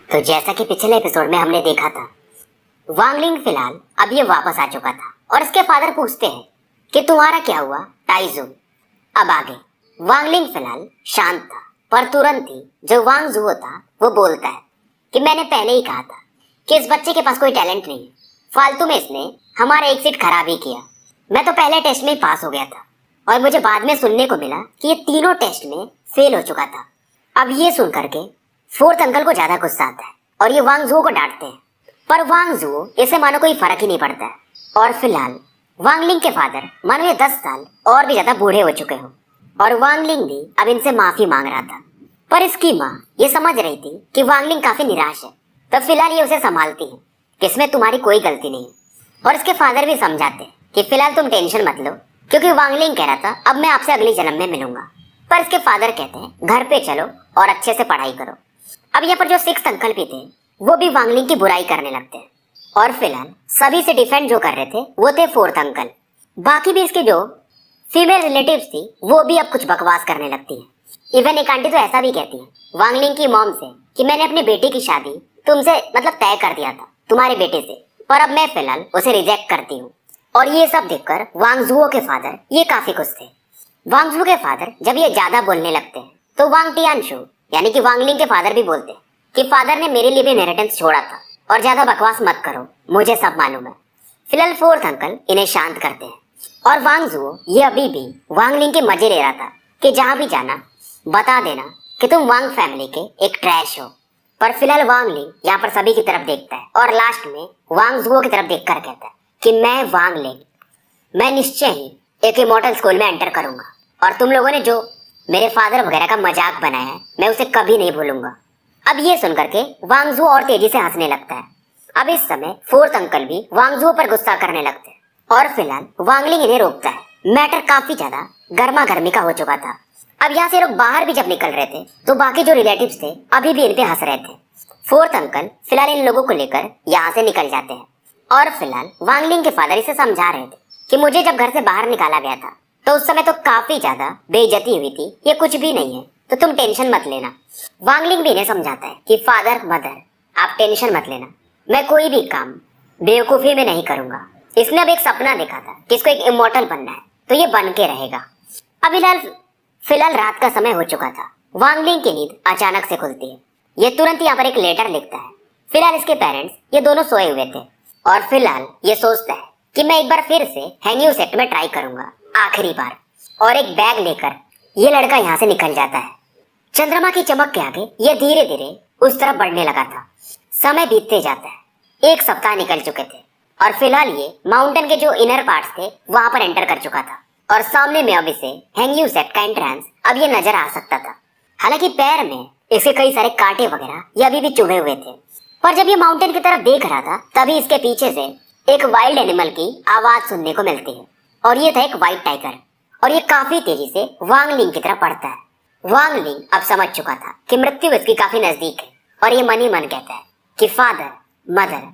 तो जैसा कि पिछले एपिसोड में हमने देखा था, वांगलिंग फिलहाल अब ये वापस आ चुका था और इसके फादर पूछते हैं कि तुम्हारा क्या हुआ टाइजू। अब आगे वांगलिंग फिलहाल शांत था, पर तुरंत ही जो वांग जुओ था वो बोलता है कि मैंने पहले ही कहा था कि इस बच्चे के पास कोई टैलेंट नहीं है, फालतू में इसने हमारा एक सीट खराब ही किया। मैं तो पहले टेस्ट में ही पास हो गया था और मुझे बाद में सुनने को मिला कि ये तीनों टेस्ट में फेल हो चुका था। अब ये सुन करके फोर्थ अंकल को ज्यादा गुस्सा आता है और ये वांग जुओ को डांटते हैं, पर वांग जुओ इसे मानो कोई फर्क ही नहीं पड़ता है। और फिलहाल वांगलिंग के फादर मानो ये 10 साल और भी ज्यादा बूढ़े हो चुके हो और वांगलिंग भी अब इनसे माफी मांग रहा था, पर इसकी माँ ये समझ रही थी कि वांगलिंग काफी निराश है, तो फिलहाल ये उसे संभालती है कि इसमें तुम्हारी कोई गलती नहीं है। और इसके फादर भी समझाते हैं कि फिलहाल तुम टेंशन मत लो, क्योंकि वांगलिंग कह रहा था अब मैं आपसे अगले जन्म में मिलूंगा। पर इसके फादर कहते हैं घर पे चलो और अच्छे से पढ़ाई करो। अब यहाँ पर जो 6th अंकल भी थे वो भी वांगलिंग की बुराई करने लगते हैं और फिलहाल सभी से डिफेंड जो कर रहे थे वो थे 4th अंकल। बाकी भी इसके जो फीमेल रिलेटिव्स थी वो भी अब कुछ बकवास करने लगती है। इवन एक आंटी तो ऐसा भी कहती है वांगलिंग की मॉम से कि मैंने अपनी बेटी की शादी तुमसे मतलब तय कर दिया था तुम्हारे बेटे से, पर अब मैं फिलहाल उसे रिजेक्ट करती हूँ। और ये सब देखकर वांग जुओ के फादर ये काफी खुश थे। वांग जुओ के फादर जब ये ज्यादा बोलने लगते हैं तो वांग टियानशु यानी कि वांगलिंग के फादर भी बोलते हैं कि फादर ने मेरे लिए भी इनहेरिटेंस छोड़ा था और ज्यादा बकवास मत करो, मुझे सब मालूम है। फिलहाल 4th अंकल इन्हें शांत करते हैं और वांग जुओ ये अभी भी वांगलिंग के मजे ले रहा था कि जहां भी जाना बता देना कि तुम वांग फैमिली के एक ट्रैश हो। पर फिलहाल वांगलिंग यहाँ पर सभी की तरफ देखता है और लास्ट में वांग जुओ की तरफ देखकर कहता है कि मैं वांगलिंग, मैं निश्चय ही एक इमॉर्टल स्कूल में एंटर करूंगा और तुम लोगों ने जो मेरे फादर वगैरह का मजाक बनाया है मैं उसे कभी नहीं भूलूंगा। अब ये सुनकर के वांग जुओ और तेजी से हंसने लगता है। अब इस समय 4th अंकल भी वांग जुओ पर गुस्सा करने लगते हैं और फिलहाल वांगलिंग इन्हें रोकता है। मैटर काफी ज्यादा गर्मा गर्मी का हो चुका था। अब यहाँ से लोग बाहर भी जब निकल रहे थे तो बाकी जो रिलेटिव्स थे अभी भी इन पे हंस रहे थे। 4th अंकल फिलहाल इन लोगों को लेकर यहाँ से निकल जाते हैं और फिलहाल वांगलिंग के फादर इसे समझा रहे थे कि मुझे जब घर से बाहर निकाला गया था तो उस समय तो काफी ज्यादा बेइज्जती हुई थी, ये कुछ भी नहीं है, तो तुम टेंशन मत लेना। वांगलिंग भी इन्हें समझाता है कि फादर मदर आप टेंशन मत लेना, मैं कोई भी काम बेवकूफी में नहीं करूंगा। इसने अब एक सपना देखा था कि इसको एक इमॉर्टल बनना है, तो ये बन के रहेगा। अब फिलहाल रात का समय हो चुका था। वांगलिंग की नींद अचानक से खुलती है। ये तुरंत यहाँ पर एक लेटर लिखता है। फिलहाल इसके पेरेंट्स ये दोनों सोए हुए थे और फिलहाल ये सोचता है कि मैं एक बार फिर से हैंगयू सेट में ट्राई करूंगा आखिरी बार। और एक बैग लेकर ये लड़का यहाँ से निकल जाता है। चंद्रमा की चमक के आगे ये धीरे धीरे उस तरफ बढ़ने लगा था। समय बीतते जाता है, 1 सप्ताह निकल चुके थे और फिलहाल ये माउंटेन के जो इनर पार्ट्स थे वहां पर एंटर कर चुका था और सामने में अब इसे हैंगयू सेट का एंट्रेंस अब ये नजर आ सकता था। हालांकि पैर में इसके कई सारे कांटे वगैरह ये अभी भी चुभे हुए थे, पर जब ये माउंटेन की तरफ देख रहा था तभी इसके पीछे से एक वाइल्ड एनिमल की आवाज सुनने को मिलती है और ये था एक व्हाइट टाइगर और ये काफी तेजी से वांगलिंग की तरफ बढ़ता है। वांगलिंग अब समझ चुका था कि मृत्यु इसकी काफी नजदीक है और ये मन ही मन कहता है कि फादर मदर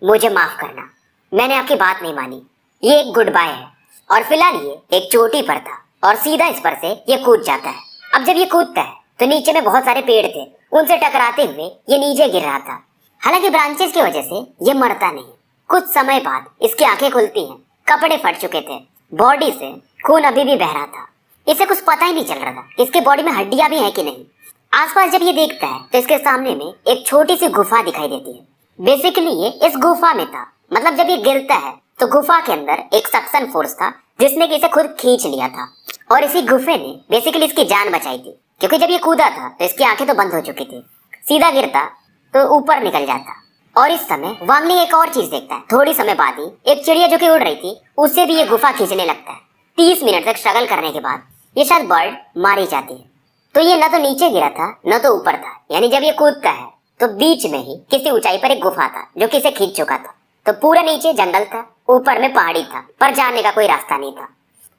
मुझे माफ करना, मैंने आपकी बात नहीं मानी, ये एक गुड बाय है। और फिलहाल ये एक चोटी पर था और सीधा इस पर से ये कूद जाता है। अब जब ये कूदता है तो नीचे में बहुत सारे पेड़ थे, उनसे टकराते हुए ये नीचे गिर रहा था। हालांकि ब्रांचेस की वजह से ये मरता नहीं। कुछ समय बाद इसकी आंखें खुलती हैं, कपड़े फट चुके थे, बॉडी से खून अभी भी बह रहा था। इसे कुछ पता ही नहीं चल रहा था कि इसके बॉडी में हड्डियां भी हैं कि नहीं। आसपास जब ये देखता है तो इसके सामने में एक छोटी सी गुफा दिखाई देती है। बेसिकली ये इस गुफा में था, मतलब जब ये गिरता है तो गुफा के अंदर एक सक्शन फोर्स था जिसने कि इसे खुद खींच लिया था और इसी गुफे ने बेसिकली इसकी जान बचाई थी, क्योंकि जब ये कूदा था तो इसकी आंखें तो बंद हो चुकी थी। सीधा गिरता तो ऊपर निकल जाता। और इस समय वांगलिंग एक और चीज देखता है। थोड़ी समय बाद ही एक चिड़िया जो कि उड़ रही थी उससे भी ये गुफा खींचने लगता है। 30 मिनट तक स्ट्रगल करने के बाद ये शायद बर्ड मारी जाती है। तो ये न तो नीचे गिरा था न तो ऊपर था, यानी जब ये कूदता है तो बीच में ही किसी ऊंचाई पर एक गुफा था जो कि इसे खींच चुका था। तो पूरा नीचे जंगल था, ऊपर में पहाड़ी था, पर जाने का कोई रास्ता नहीं था।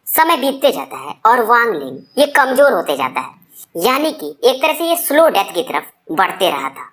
समय बीतते जाता है और वांगलिंग ये कमजोर होते जाता है, यानी कि एक तरह से ये स्लो डेथ की तरफ बढ़ते रहा था।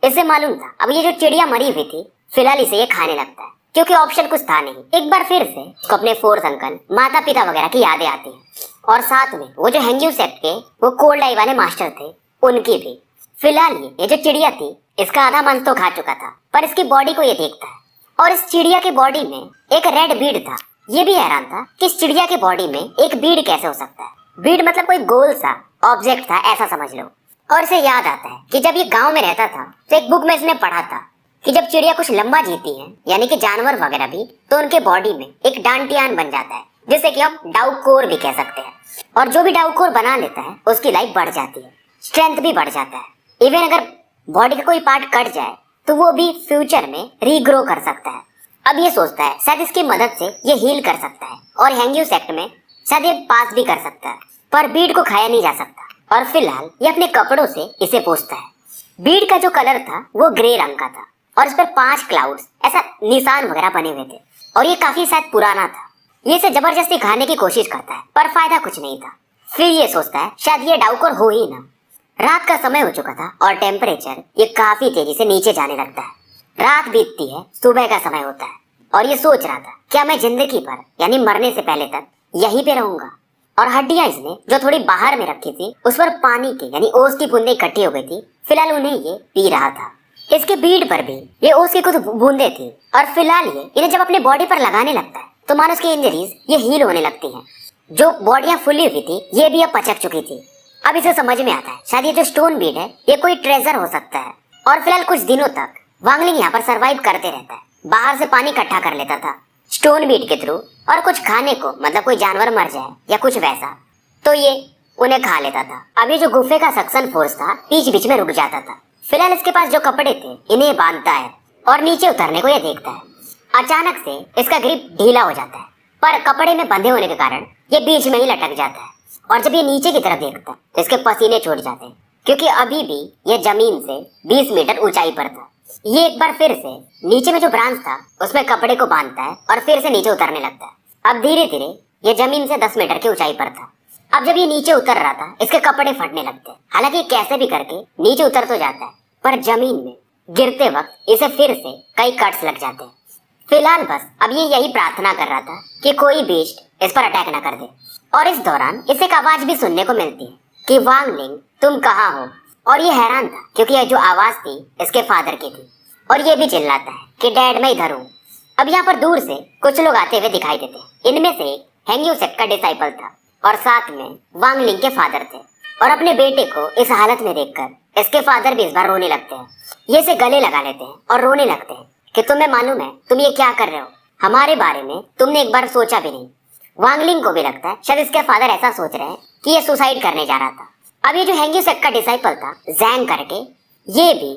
इसे मालूम था अब ये जो चिड़िया मरी हुई थी फिलहाल इसे ये खाने लगता है, क्योंकि ऑप्शन कुछ था नहीं। एक बार फिर से उसको अपने 4th अंकल माता पिता वगैरह की यादें आती हैं और साथ में वो जो हैंगयू सेट के वो कोल्ड आई वाले मास्टर थे उनकी भी। फिलहाल ये जो चिड़िया थी इसका आधा मांस तो खा चुका था, पर इसकी बॉडी को ये देखता है और इस चिड़िया के बॉडी में एक रेड बीड था। ये भी हैरान था कि इस चिड़िया के बॉडी में एक बीड कैसे हो सकता है। बीड मतलब कोई गोल सा ऑब्जेक्ट था, ऐसा समझ लो। और इसे याद आता है कि जब ये गांव में रहता था तो एक बुक में इसने पढ़ा था कि जब चिड़िया कुछ लंबा जीती है, यानी कि जानवर वगैरह भी, तो उनके बॉडी में एक डांटियान बन जाता है, जिसे कि हम डाउकोर भी कह सकते हैं। और जो भी डाउकोर बना लेता है उसकी लाइफ बढ़ जाती है, स्ट्रेंथ भी बढ़ जाता है। इवन अगर बॉडी का कोई पार्ट कट जाए तो वो भी फ्यूचर में रीग्रो कर सकता है। अब ये सोचता है शायद इसकी मदद से ये हील कर सकता है और हैंग्यू सेक्ट में शायद ये पास भी कर सकता है, पर बीड को खाया नहीं जा सकता। और फिलहाल ये अपने कपड़ों से इसे पोंछता है। बीड का जो कलर था वो ग्रे रंग का था और इस पर 5 क्लाउड्स ऐसा निशान वगैरह बने हुए थे और ये काफी शायद पुराना था। ये इसे जबरदस्ती खाने की कोशिश करता है, पर फायदा कुछ नहीं था। फिर ये सोचता है शायद ये डाउकोर हो ही ना। रात का समय हो चुका था और टेम्परेचर ये काफी तेजी से नीचे जाने लगता है। रात बीतती है, सुबह का समय होता है और ये सोच रहा था क्या मैं जिंदगी भर यानी मरने से पहले तक यहीं पे रहूंगा। और हड्डियां इसने जो थोड़ी बाहर में रखी थी उस पर पानी की यानी ओस की बूंदें इकट्ठी हो गई थी। फिलहाल उन्हें ये पी रहा था। इसके बीड पर भी ये ओस की कुछ बूंदें थी और फिलहाल ये इन्हें जब अपने बॉडी पर लगाने लगता है तो मानो उसकी इंजरीज ये हील होने लगती हैं। जो बॉडियां फुली हुई थी ये भी अब पचक चुकी थी। अब इसे समझ में आता है शायद ये जो स्टोन बीड है ये कोई ट्रेजर हो सकता है। और फिलहाल कुछ दिनों तक वांगलिंग यहाँ पर सरवाइव करते रहता है। बाहर से पानी इकट्ठा कर लेता था स्टोन बीड के थ्रू, और कुछ खाने को मतलब कोई जानवर मर जाए या कुछ वैसा तो ये उन्हें खा लेता था। अब ये जो गुफे का सक्शन फोर्स था बीच बीच में रुक जाता था। फिलहाल इसके पास जो कपड़े थे इन्हें बांधता है और नीचे उतरने को ये देखता है। अचानक से इसका ग्रिप ढीला हो जाता है, पर कपड़े में बंधे होने के कारण ये बीच में ही लटक जाता है। और जब ये नीचे की तरफ देखता है तो इसके पसीने छूट जाते हैं, क्योंकि अभी भी ये जमीन से 20 मीटर ऊंचाई पर था। ये एक बार फिर से नीचे में जो ब्रांच था उसमें कपड़े को बांधता है और फिर से नीचे उतरने लगता है। अब धीरे धीरे ये जमीन से 10 मीटर की ऊंचाई पर था। अब जब ये नीचे उतर रहा था इसके कपड़े फटने लगते हैं। हालांकि कैसे भी करके नीचे उतर तो जाता है, पर जमीन में गिरते वक्त इसे फिर से कई कट्स लग जाते हैं। फिलहाल बस अब ये यही प्रार्थना कर रहा था कि कोई बेस्ट इस पर अटैक ना कर दे। और इस दौरान इसे एक आवाज भी सुनने को मिलती है कि वांगलिंग तुम कहाँ हो। और ये हैरान था क्योंकि यह जो आवाज थी इसके फादर की थी और ये भी चिल्लाता है कि डैड मैं इधर हूँ। अब यहाँ पर दूर से कुछ लोग आते हुए दिखाई देते हैं। इनमें से एक हैंग्यू सेक्ट का डिसाइपल था और साथ में वांगलिंग के फादर थे। और अपने बेटे को इस हालत में देखकर इसके फादर भी इस बार रोने लगते हैं। ये इसे गले लगा लेते हैं और रोने लगते हैं कि तुम्हें मालूम है तुम ये क्या कर रहे हो, हमारे बारे में तुमने एक बार सोचा भी नहीं। वांगलिंग को भी लगता है शायद इसके फादर ऐसा सोच रहे हैं कि ये सुसाइड करने जा रहा था। अब ये जो हैंग्यू सेक्ट का डिसाइपल था जैंग करके, ये भी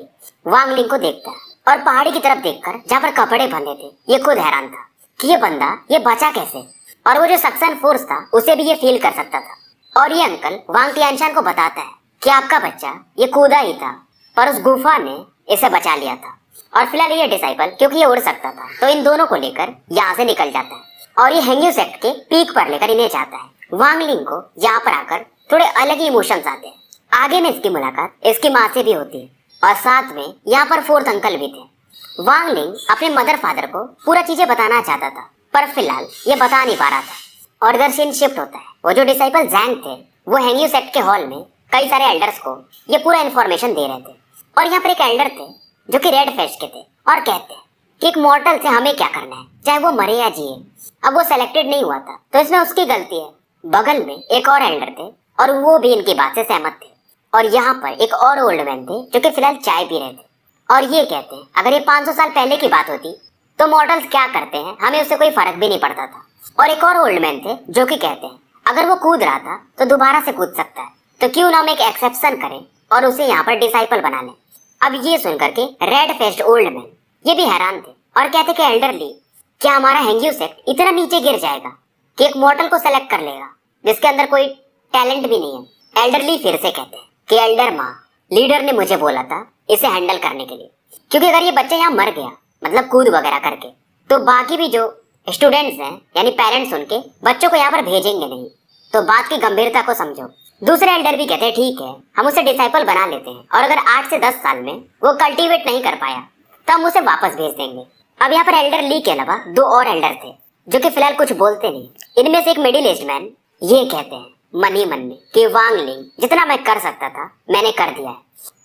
वांगलिंग को देखता है और पहाड़ी की तरफ देखकर जहाँ पर कपड़े बंधे थे ये खुद हैरान था कि ये बंदा ये बचा कैसे। और वो जो सक्शन फोर्स था उसे भी ये फील कर सकता था। और ये अंकल वांग तियानशान को बताता है कि आपका बच्चा ये कूदा ही था पर उस गुफा ने इसे बचा लिया था। और फिलहाल ये डिसाइपल क्योंकि ये उड़ सकता था तो इन दोनों को लेकर यहाँ से निकल जाता है और ये हैंग्यू सेक्ट के पीक पर लेकर इन्हें जाता है। वांगलिंग को यहाँ पर आकर थोड़े अलग ही इमोशंस आते हैं। आगे में इसकी मुलाकात इसकी माँ से भी होती है और साथ में यहाँ पर 4th अंकल भी थे। वांगलिंग अपने मदर फादर को पूरा चीजें बताना चाहता था, पर फिलहाल ये बता नहीं पा रहा था। और इधर सीन शिफ्ट होता है। वो जो डिसाइपल जैंग थे वो हैंग्यू सेक्ट के हॉल में कई सारे एल्डर्स को ये पूरा इन्फॉर्मेशन दे रहे थे। और यहाँ पर एक एल्डर थे जो कि रेड फेस के थे और कहते हैं कि एक मॉर्टल से हमें क्या करना है, चाहे वो मरे या जिए। अब वो सेलेक्टेड नहीं हुआ था तो इसमें उसकी गलती है। बगल में एक और एल्डर थे और वो भी इनकी बात से सहमत थे। और यहाँ पर एक और ओल्ड मैन थे जो कि फिलहाल चाय पी रहे थे और ये कहते हैं अगर ये 500 साल पहले की बात होती तो मॉर्टल्स क्या करते हैं हमें उससे कोई फर्क भी नहीं पड़ता था। और एक और ओल्ड मैन थे जो कि कहते हैं अगर वो कूद रहा था तो दोबारा से कूद सकता है, तो क्यों ना हम एक एक्सेप्शन करें और उसे यहाँ पर डिसाइपल बना लें। अब ये सुन करके रेड फेस्ड ओल्ड मैन ये भी हैरान थे और कहते कि एल्डरली क्या हमारा हैंग्यू सेक्ट इतना नीचे गिर जाएगा कि एक मॉर्टल को सेलेक्ट कर लेगा जिसके अंदर कोई टैलेंट भी नहीं है। एल्डरली फिर से कहते हैं कि एल्डर माँ लीडर ने मुझे बोला था इसे हैंडल करने के लिए, क्योंकि अगर ये बच्चा यहाँ मर गया मतलब कूद वगैरह करके तो बाकी भी जो स्टूडेंट्स हैं यानी पेरेंट्स उनके बच्चों को यहाँ पर भेजेंगे नहीं, तो बात की गंभीरता को समझो। दूसरे एल्डर भी कहते हैं ठीक है हम उसे डिसाइपल बना लेते हैं और अगर 8 से 10 साल में वो कल्टीवेट नहीं कर पाया तो हम उसे वापस भेज देंगे। अब यहाँ पर एल्डर ली के अलावा 2 और एल्डर थे जो कि फिलहाल कुछ बोलते नहीं। इनमें से एक मिडिल एज्ड मैन ये कहते हैं मन ही मन में कि वांगलिंग जितना मैं कर सकता था मैंने कर दिया है,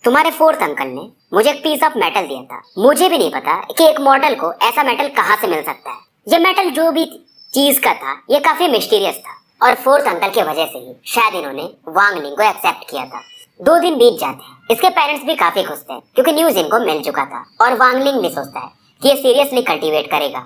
तुम्हारे फोर्थ अंकल ने मुझे एक पीस ऑफ मेटल दिया था। मुझे भी नहीं पता कि एक मॉडल को ऐसा मेटल कहाँ से मिल सकता है। ये मेटल जो भी चीज का था ये काफी मिस्टीरियस था और फोर्थ अंकल की वजह से ही शायद इन्होंने वांग लिंग को एक्सेप्ट किया था। 2 दिन बीत जाते हैं। इसके पेरेंट्स भी काफी खुश थे क्योंकि न्यूज इनको मिल चुका था और वांग लिंग भी सोचता है कि ये सीरियसली कल्टीवेट करेगा।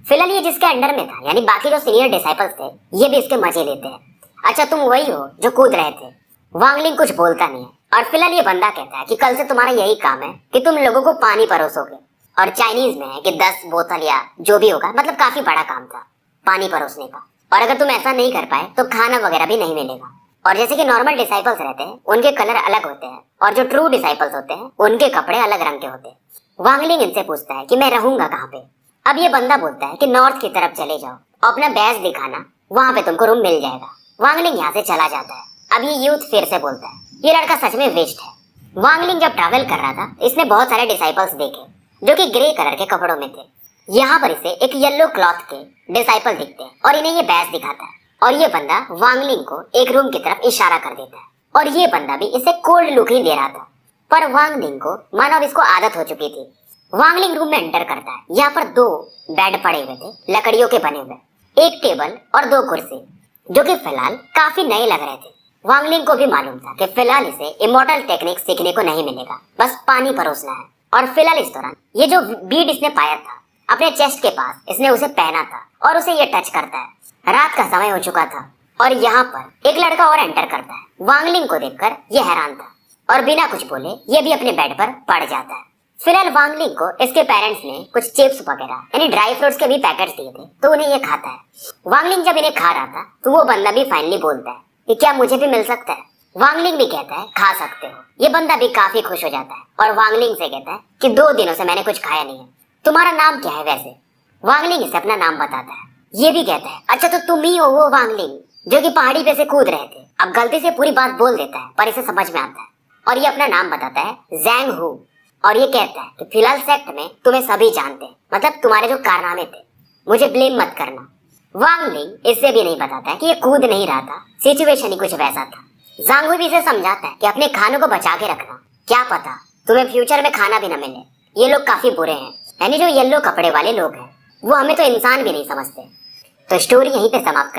फिलहाल ये जिसके अंडर में था यानी बाकी जो सीनियर डिसाइपल्स थे ये भी इसके मजे लेते हैं। अच्छा तुम वही हो जो कूद रहे थे। वांग लिंग कुछ बोलता नहीं है और फिलहाल ये बंदा कहता है कि कल से तुम्हारा यही काम है कि तुम लोगों को पानी परोसोगे। और चाइनीज में है कि 10 बोतल या जो भी होगा, मतलब काफी बड़ा काम था पानी परोसने का। और अगर तुम ऐसा नहीं कर पाए तो खाना वगैरह भी नहीं मिलेगा। और जैसे कि नॉर्मल डिसाइपल्स रहते हैं उनके कलर अलग होते हैं और जो ट्रू डिसाइपल्स होते हैं उनके कपड़े अलग रंग के होते हैं। वांग लिंग इनसे पूछता है कि मैं रहूंगा कहाँ पे। अब ये बंदा बोलता है कि नॉर्थ की तरफ चले जाओ, अपना बैज दिखाना, वहां पे तुमको रूम मिल जाएगा। वांग लिंग यहाँ से चला जाता है। अब ये यूथ फिर से बोलता है ये लड़का सच में वेस्ट है। वांग लिंग जब ट्रैवल कर रहा था इसने बहुत सारे डिसाइपल्स देखे जो कि ग्रे कलर के कपड़ों में थे। यहाँ पर इसे एक येलो क्लॉथ के डिसाइपल दिखते हैं और इन्हें ये बैज दिखाता है और ये बंदा वांग लिंग को एक रूम की तरफ इशारा कर देता है और ये बंदा भी इसे कोल्ड लुक ही दे रहा था। पर वांग लिंग को मानो अब इसको आदत हो चुकी थी। वांग लिंग रूम में एंटर करता है। यहाँ पर 2 बेड पड़े हुए थे लकड़ियों के बने हुए, एक टेबल और 2 कुर्सी जो कि फिलहाल काफी नए लग रहे थे। वांग लिंग को भी मालूम था कि फिलहाल इसे इमॉर्टल टेक्निक सीखने को नहीं मिलेगा, बस पानी परोसना है। और फिलहाल इस दौरान ये जो बीड इसने पाया था अपने चेस्ट के पास इसने उसे पहना था और उसे ये टच करता है। रात का समय हो चुका था और यहाँ पर एक लड़का और एंटर करता है। वांग लिंग को देखकर ये हैरान था और बिना कुछ बोले ये भी अपने बेड पर पड़ जाता है। फिलहाल वांग लिंग को इसके पेरेंट्स ने कुछ चिप्स वगैरह यानी ड्राई फ्रूट्स के भी पैकेट्स दिए थे तो उन्हें ये खाता है। वांग लिंग जब इन्हें खा रहा था तो वो बंदा भी फाइनली बोलता है कि क्या मुझे भी मिल सकता है। वांग लिंग भी कहता है खा सकते हो। ये बंदा भी काफी खुश हो जाता है और वांग लिंग से कहता है कि 2 दिनों से मैंने कुछ खाया नहीं है, तुम्हारा नाम क्या है वैसे। वांग लिंग इसे अपना नाम बताता है। ये भी कहता है अच्छा तो तुम ही हो वो वांग लिंग जो कि पहाड़ी पे से कूद रहे थे। अब गलती से पूरी बात बोल देता है पर इसे समझ में आता है और ये अपना नाम बताता है जैंग हू। और ये कहता है कि फिलहाल सेक्ट में तुम्हें सभी जानते हैं, मतलब तुम्हारे जो कारनामे थे, मुझे ब्लेम मत करना। वांग लिंग इससे भी नहीं बताता है कि ये कूद नहीं रहा था, सिचुएशन ही कुछ वैसा था। जांग हू भी इसे समझाता है कि अपने खानों को बचा के रखना, क्या पता तुम्हें फ्यूचर में खाना भी न मिले। ये लोग काफी बुरे हैं, यानी जो येलो कपड़े वाले लोग हैं वो हमें तो इंसान भी नहीं समझते। तो स्टोरी यहीं पे समाप्त कर